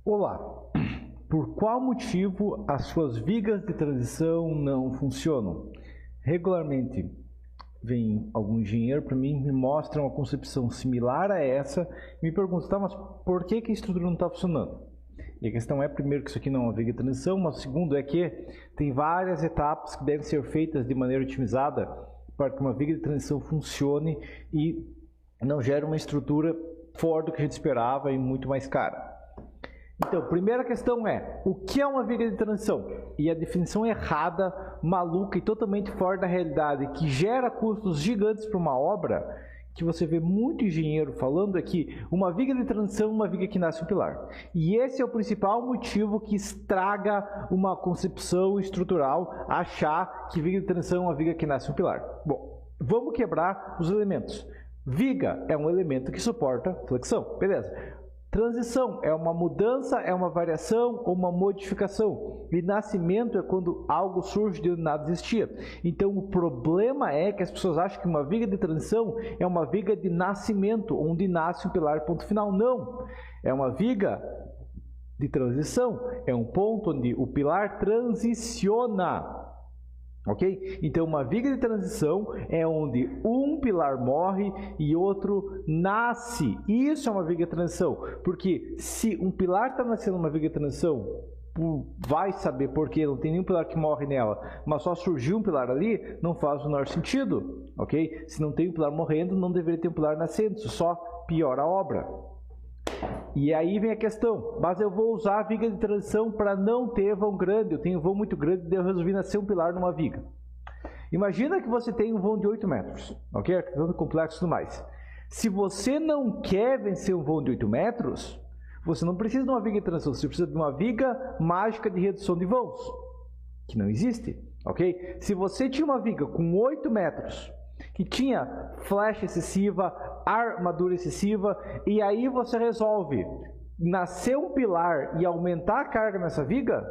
Olá, por qual motivo as suas vigas de transição não funcionam? Regularmente vem algum engenheiro para mim, me mostra uma concepção similar a essa e me pergunta, tá, mas por que a estrutura não está funcionando? E a questão é, primeiro, que isso aqui não é uma viga de transição, mas segundo é que tem várias etapas que devem ser feitas de maneira otimizada para que uma viga de transição funcione e não gere uma estrutura fora do que a gente esperava e muito mais cara. Então, primeira questão é, o que é uma viga de transição? E a definição errada, maluca e totalmente fora da realidade, que gera custos gigantes para uma obra, que você vê muito engenheiro falando é que uma viga de transição é uma viga que nasce um pilar. E esse é o principal motivo que estraga uma concepção estrutural, achar que viga de transição é uma viga que nasce um pilar. Bom, vamos quebrar os elementos. Viga é um elemento que suporta flexão, beleza. Transição é uma mudança, é uma variação ou uma modificação. E nascimento é quando algo surge de onde nada existia. Então o problema é que as pessoas acham que uma viga de transição é uma viga de nascimento, onde nasce um pilar, ponto final. Não! É uma viga de transição, é um ponto onde o pilar transiciona. Ok? Então, uma viga de transição é onde um pilar morre e outro nasce. Isso é uma viga de transição, porque se um pilar está nascendo uma viga de transição, vai saber por quê, não tem nenhum pilar que morre nela, mas só surgiu um pilar ali, não faz o menor sentido. Ok? Se não tem um pilar morrendo, não deveria ter um pilar nascendo, isso só piora a obra. E aí vem a questão, mas eu vou usar a viga de transição para não ter vão grande, eu tenho vão muito grande, daí eu resolvi nascer um pilar numa viga. Imagina que você tem um vão de 8 metros, ok? Tanto complexo e tudo mais. Se você não quer vencer um vão de 8 metros, você não precisa de uma viga de transição, você precisa de uma viga mágica de redução de vãos, que não existe, ok? Se você tinha uma viga com 8 metros, que tinha flecha excessiva, armadura excessiva, e aí você resolve nascer um pilar e aumentar a carga nessa viga,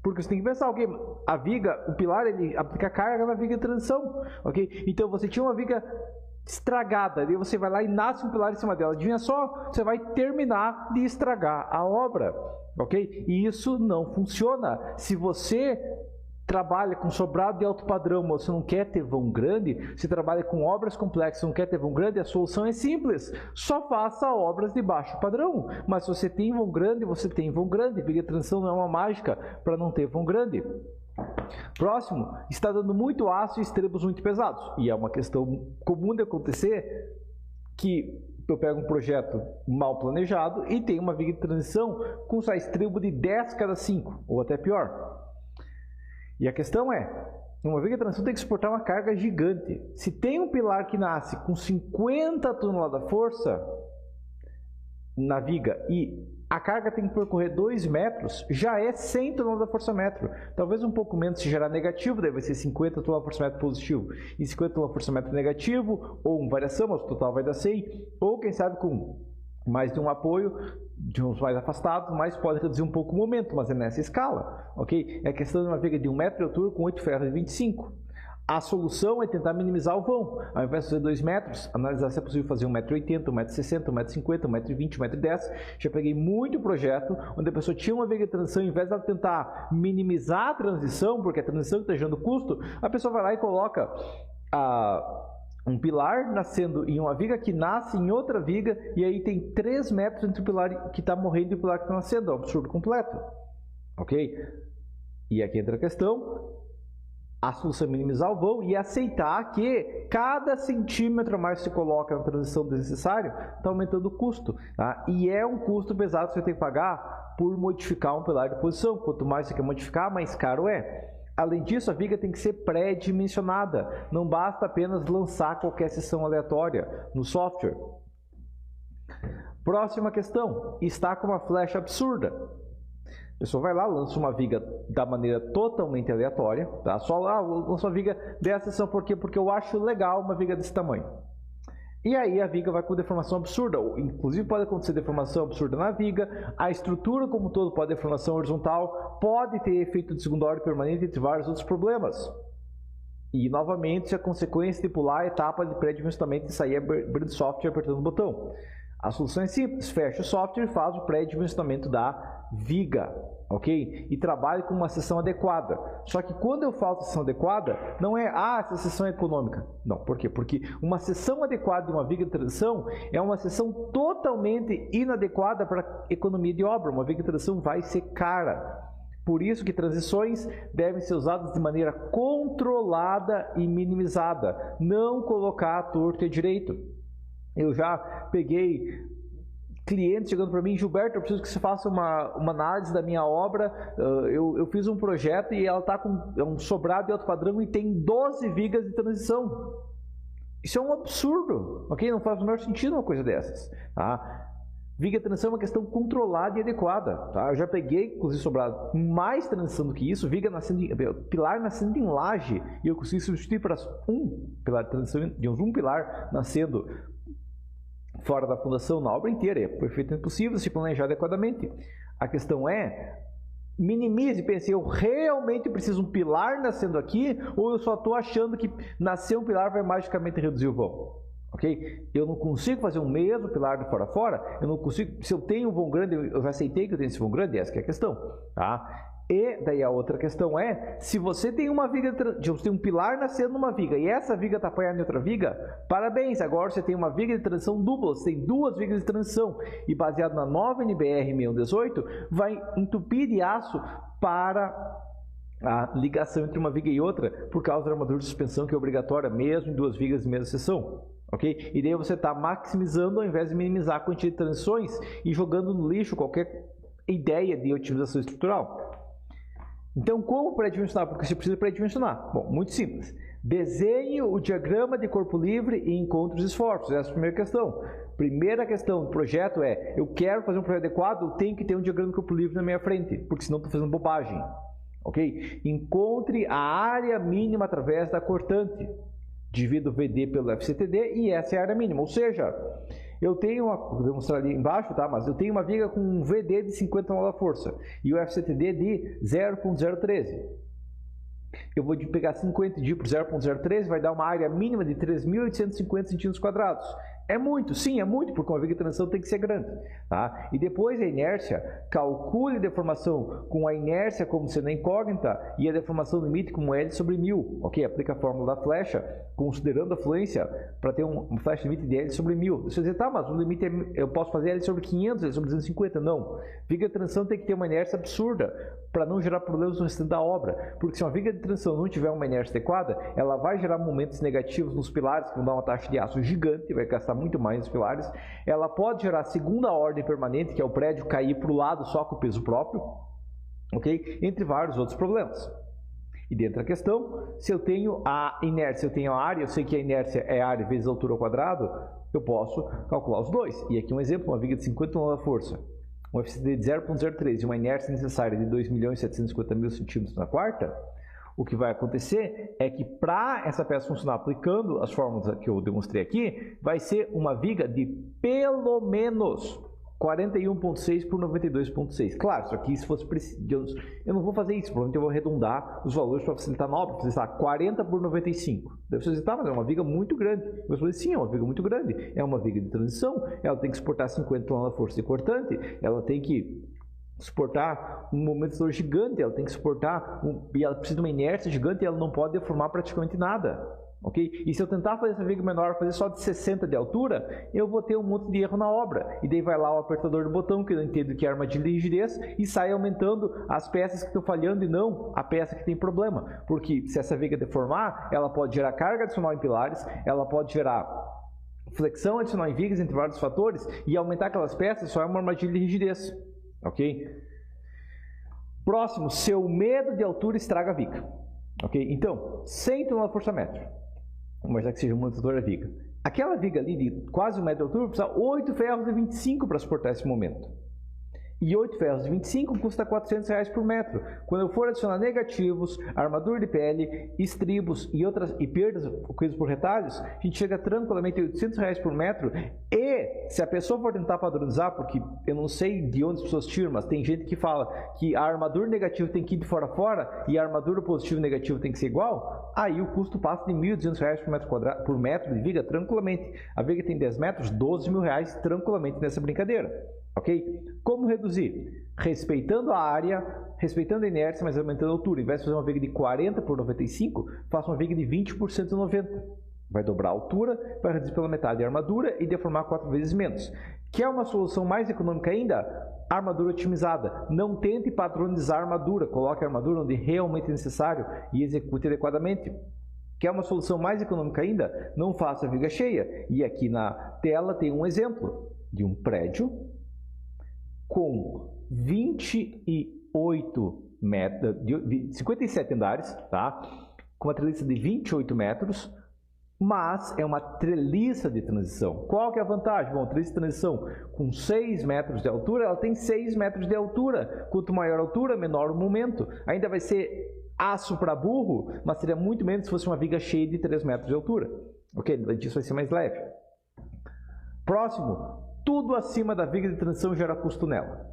porque você tem que pensar, ok, a viga, o pilar, ele aplica carga na viga de transição, ok? Então você tinha uma viga estragada, daí você vai lá e nasce um pilar em cima dela, adivinha só, você vai terminar de estragar a obra, ok? E isso não funciona. Se você trabalha com sobrado de alto padrão, mas você não quer ter vão grande, você trabalha com obras complexas, não quer ter vão grande, a solução é simples, só faça obras de baixo padrão. Mas se você tem vão grande, você tem vão grande, viga de transição não é uma mágica para não ter vão grande. Próximo, está dando muito aço e estribos muito pesados, e é uma questão comum de acontecer, que eu pego um projeto mal planejado e tem uma viga de transição com só estribo de 10 cada 5, ou até pior. E a questão é, uma viga de transição tem que suportar uma carga gigante. Se tem um pilar que nasce com 50 toneladas de força na viga e a carga tem que percorrer 2 metros, já é 100 toneladas de força metro. Talvez um pouco menos se gerar negativo, daí vai ser 50 toneladas de força metro positivo e 50 toneladas de força metro negativo, ou uma variação, mas o total vai dar 100, ou quem sabe com mais de um apoio, de uns mais afastados, mas pode reduzir um pouco o momento, mas é nessa escala, ok? É a questão de uma viga de 1 metro de altura com 8 ferros de 25. A solução é tentar minimizar o vão. Ao invés de fazer 2 metros, analisar se é possível fazer 1,80 m, 1,60 m, 1,50 m, 1,20 m, 1,10 m. Já peguei muito projeto onde a pessoa tinha uma viga de transição, ao invés de ela tentar minimizar a transição, porque a transição está gerando custo, a pessoa vai lá e coloca um pilar nascendo em uma viga que nasce em outra viga, e aí tem 3 metros entre o pilar que está morrendo e o pilar que está nascendo. É um absurdo completo. Ok? E aqui entra a questão, a solução é minimizar o vão e aceitar que cada centímetro a mais que você coloca na transição desnecessário está aumentando o custo. Tá? E é um custo pesado que você tem que pagar por modificar um pilar de posição. Quanto mais você quer modificar, mais caro é. Além disso, a viga tem que ser pré-dimensionada. Não basta apenas lançar qualquer seção aleatória no software. Próxima questão. Está com uma flecha absurda. A pessoa vai lá, lança uma viga da maneira totalmente aleatória. Tá? Só lá, lança uma viga dessa seção. Por quê? Porque eu acho legal uma viga desse tamanho. E aí a viga vai com deformação absurda, inclusive pode acontecer deformação absurda na viga, a estrutura como um todo pode ter deformação horizontal, pode ter efeito de segunda ordem permanente, entre vários outros problemas. E novamente a consequência de pular a etapa de pré-dimensionamento e sair abrindo software e apertando o botão. A solução é simples, fecha o software e faz o pré-dimensionamento da viga, ok? E trabalhe com uma seção adequada. Só que quando eu falo seção adequada, não é, essa seção é econômica. Não, por quê? Porque uma seção adequada de uma viga de transição é uma seção totalmente inadequada para economia de obra. Uma viga de transição vai ser cara. Por isso que transições devem ser usadas de maneira controlada e minimizada. Não colocar à torto e à direito. Eu já peguei clientes chegando para mim, Gilberto, eu preciso que você faça uma análise da minha obra. Eu fiz um projeto e ela está com um sobrado de alto padrão e tem 12 vigas de transição. Isso é um absurdo, ok? Não faz o menor sentido uma coisa dessas, tá? Viga de transição é uma questão controlada e adequada, tá? Eu já peguei, inclusive, sobrado mais transição do que isso, pilar nascendo em laje, e eu consegui substituir para um pilar de transição, de um pilar nascendo fora da fundação na obra inteira. É perfeitamente possível se planejar adequadamente. A questão é, minimize, pense, eu realmente preciso um pilar nascendo aqui, ou eu só estou achando que nascer um pilar vai magicamente reduzir o vão? Ok? Eu não consigo fazer o mesmo pilar de fora a fora, eu não consigo, se eu tenho um vão grande, eu já aceitei que eu tenho esse vão grande, essa que é a questão, tá? E daí a outra questão é, se você tem uma viga, você tem um pilar nascendo numa viga, e essa viga está apoiada em outra viga, parabéns, agora você tem uma viga de transição dupla, você tem duas vigas de transição, e baseado na nova NBR 6118, vai entupir de aço para a ligação entre uma viga e outra, por causa da armadura de suspensão que é obrigatória mesmo em duas vigas de mesma seção. Ok? E daí você está maximizando ao invés de minimizar a quantidade de transições e jogando no lixo qualquer ideia de otimização estrutural. Então, como pré-dimensionar? Porque você precisa pré-dimensionar. Bom, muito simples. Desenhe o diagrama de corpo livre e encontre os esforços. Essa é a primeira questão. Primeira questão do projeto é, eu quero fazer um projeto adequado, eu tenho que ter um diagrama de corpo livre na minha frente, porque senão estou fazendo bobagem. Ok? Encontre a área mínima através da cortante. Divido o VD pelo FCTD e essa é a área mínima. Ou seja, eu tenho vou demonstrar ali embaixo, tá? Mas eu tenho uma viga com um VD de 50 newton da força e o FCTD de 0.013. Eu vou pegar 50 e dividir por 0.013, vai dar uma área mínima de 3.850 cm². É muito, sim, é muito, porque uma viga de transição tem que ser grande, tá? E depois a inércia, calcule a deformação com a inércia como sendo incógnita e a deformação limite como L sobre 1000, ok? Aplica a fórmula da flecha, considerando a fluência, para ter uma flecha limite de L sobre 1000. Você diz, tá, mas o limite eu posso fazer L sobre 500, L sobre 250, não. Viga de transição tem que ter uma inércia absurda, para não gerar problemas no restante da obra, porque se uma viga de transição não tiver uma inércia adequada, ela vai gerar momentos negativos nos pilares, que vão dar uma taxa de aço gigante, vai gastar muito mais nos pilares. Ela pode gerar segunda ordem permanente, que é o prédio cair para o lado só com o peso próprio, ok? Entre vários outros problemas. E dentro da questão, se eu tenho a inércia, eu tenho a área, eu sei que a inércia é a área vezes a altura ao quadrado, eu posso calcular os dois. E aqui um exemplo, uma viga de 50 newton da força, um FCD de 0.03 e uma inércia necessária de 2.750.000 centímetros na quarta, o que vai acontecer é que para essa peça funcionar aplicando as fórmulas que eu demonstrei aqui, vai ser uma viga de pelo menos 41.6 por 92.6. Claro, isso aqui se fosse preciso, eu não vou fazer isso, provavelmente eu vou arredondar os valores para facilitar na obra, facilitar 40 por 95. Deve ser, tá, mas é uma viga muito grande. Eu falei, sim, é uma viga muito grande. É uma viga de transição, ela tem que suportar 50 toneladas de força de cortante, ela tem que suportar um momento de dor gigante, ela tem que suportar, e ela precisa de uma inércia gigante e ela não pode deformar praticamente nada. Okay? E se eu tentar fazer essa viga menor, fazer só de 60 de altura, eu vou ter um monte de erro na obra. E daí vai lá o apertador do botão, que eu entendo que é armadilha de rigidez, e sai aumentando as peças que estão falhando e não a peça que tem problema. Porque se essa viga deformar, ela pode gerar carga adicional em pilares, ela pode gerar flexão adicional em vigas, entre vários fatores, e aumentar aquelas peças só é uma armadilha de rigidez. Ok? Próximo, seu medo de altura estraga a viga. Ok? Então, 100 toneladas por força-metro. Vamos imaginar que seja uma motor viga. Aquela viga ali de quase 1 metro de altura precisa 8 ferros de 25 para suportar esse momento. e 8 ferros de 25 custa R$400 por metro. Quando eu for adicionar negativos, armadura de pele, estribos e perdas ocorridas por retalhos, a gente chega tranquilamente a R$800 por metro. E se a pessoa for tentar padronizar, porque eu não sei de onde as pessoas tiram, mas tem gente que fala que a armadura negativa tem que ir de fora a fora e a armadura positiva e negativa tem que ser igual, aí o custo passa de R$1.200 por metro de viga tranquilamente. A viga tem 10 metros, R$12.000 tranquilamente nessa brincadeira. Ok? Como reduzir? Respeitando a área, respeitando a inércia, mas aumentando a altura. Em vez de fazer uma viga de 40 por 95, faça uma viga de 20 por 190. Vai dobrar a altura, vai reduzir pela metade a armadura e deformar 4 vezes menos. Quer uma solução mais econômica ainda? Armadura otimizada. Não tente padronizar a armadura. Coloque a armadura onde realmente é necessário e execute adequadamente. Quer uma solução mais econômica ainda? Não faça viga cheia. E aqui na tela tem um exemplo de um prédio com 57 andares, tá? Com uma treliça de 28 metros, mas é uma treliça de transição. Qual que é a vantagem? Bom, a treliça de transição com 6 metros de altura, ela tem 6 metros de altura. Quanto maior a altura, menor o momento. Ainda vai ser aço para burro, mas seria muito menos se fosse uma viga cheia de 3 metros de altura. Ok? Isso vai ser mais leve. Próximo. Tudo acima da viga de transição gera custo nela.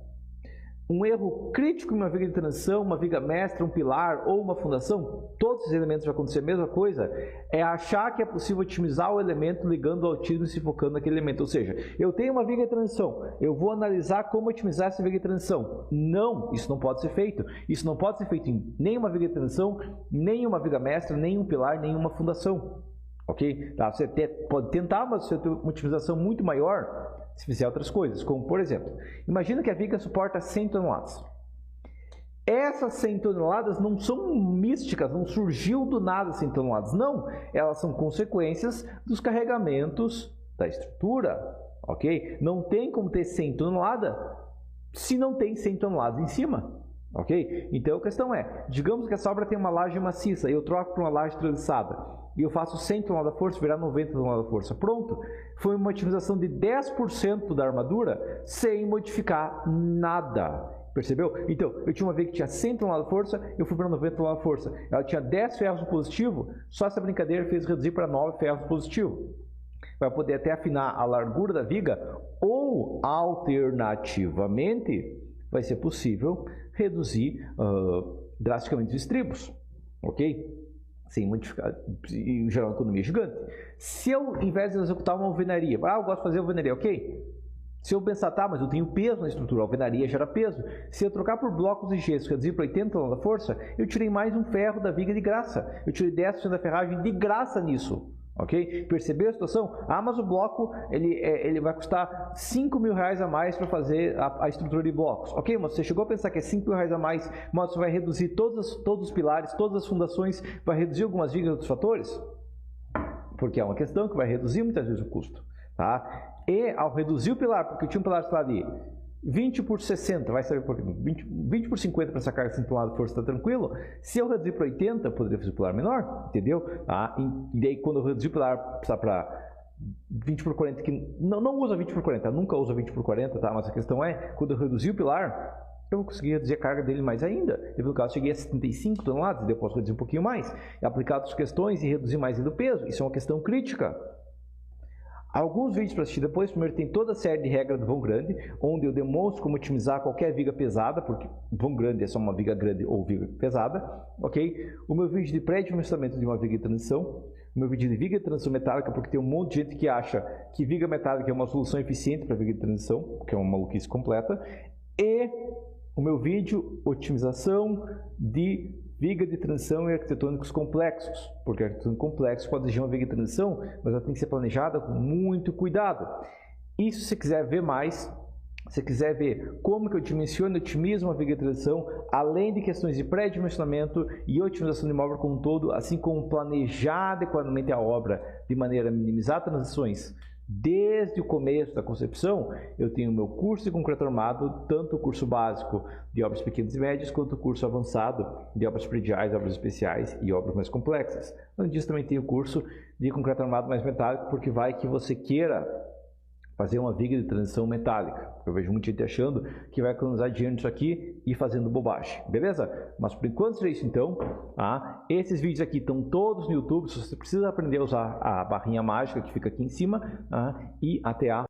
Um erro crítico em uma viga de transição, uma viga mestra, um pilar ou uma fundação, todos esses elementos vão acontecer a mesma coisa, é achar que é possível otimizar o elemento ligando ao autismo e se focando naquele elemento. Ou seja, eu tenho uma viga de transição, eu vou analisar como otimizar essa viga de transição. Não, isso não pode ser feito. Isso não pode ser feito em nenhuma viga de transição, nem uma viga mestra, nem um pilar, nem uma fundação. Ok? Tá? Você pode tentar, mas você tem uma otimização muito maior se fizer outras coisas, como por exemplo, imagina que a viga suporta 100 toneladas. Essas 100 toneladas não são místicas, não surgiu do nada 100 toneladas, não. Elas são consequências dos carregamentos da estrutura, ok? Não tem como ter 100 toneladas se não tem 100 toneladas em cima, ok? Então a questão é, digamos que essa obra tem uma laje maciça e eu troco por uma laje treliçada. E eu faço 100 toneladas de força, virar 90 toneladas de força. Pronto! Foi uma otimização de 10% da armadura sem modificar nada. Percebeu? Então, eu tinha uma vez que tinha 100 toneladas de força, eu fui para 90 toneladas de força. Ela tinha 10 ferros no positivo, só essa brincadeira fez reduzir para 9 ferros no positivo. Vai poder até afinar a largura da viga ou, alternativamente, vai ser possível reduzir drasticamente os estribos. Ok? Sem modificar e gerar uma economia gigante. Se eu, em vez de executar uma alvenaria, eu gosto de fazer alvenaria, ok? Se eu pensar, tá, mas eu tenho peso na estrutura, a alvenaria gera peso. Se eu trocar por blocos de gesso, reduzir para 80 toneladas da força, eu tirei mais um ferro da viga de graça. Eu tirei 10% da ferragem de graça nisso. Ok? Percebeu a situação? Mas o bloco ele vai custar R$5.000 a mais para fazer a estrutura de blocos. Ok, mas você chegou a pensar que é R$5.000 a mais, mas você vai reduzir todos os pilares, todas as fundações, vai reduzir algumas vigas e outros fatores? Porque é uma questão que vai reduzir muitas vezes o custo. Tá? E ao reduzir o pilar, porque eu tinha um pilar ali 20 por 60, vai saber por quê? 20 por 50 para sacar 100 toneladas de força, está tranquilo. Se eu reduzir para 80, eu poderia fazer o pilar menor, entendeu? E daí quando eu reduzir o pilar para 20 por 40, que não usa 20 por 40, nunca usa 20 por 40, tá? Mas a questão é, quando eu reduzir o pilar, eu vou conseguir reduzir a carga dele mais ainda. No caso, cheguei a 75 toneladas, e depois reduzir um pouquinho mais, aplicar outras questões e reduzir mais ainda o peso. Isso é uma questão crítica. Alguns vídeos para assistir depois. Primeiro tem toda a série de regras do vão grande, onde eu demonstro como otimizar qualquer viga pesada, porque vão grande é só uma viga grande ou viga pesada, ok? O meu vídeo de pré-dimensionamento de uma viga de transição, o meu vídeo de viga de transição metálica, porque tem um monte de gente que acha que viga metálica é uma solução eficiente para viga de transição, que é uma maluquice completa, e o meu vídeo otimização de viga de transição e arquitetônicos complexos, porque arquitetônico complexo pode exigir uma viga de transição, mas ela tem que ser planejada com muito cuidado. E se você quiser ver mais, se você quiser ver como que eu dimensiono e otimizo uma viga de transição, além de questões de pré-dimensionamento e otimização de uma obra como um todo, assim como planejar adequadamente a obra de maneira a minimizar transições, desde o começo da concepção, eu tenho o meu curso de concreto armado, tanto o curso básico de obras pequenas e médias, quanto o curso avançado de obras prediais, obras especiais e obras mais complexas. Além disso, também tem o curso de concreto armado mais metálico, porque vai que você queira fazer uma viga de transição metálica. Eu vejo muita gente achando que vai economizar dinheiro nisso aqui e fazendo bobagem, beleza? Mas por enquanto seria isso então. Esses vídeos aqui estão todos no YouTube, se você precisa aprender a usar a barrinha mágica que fica aqui em cima, e até a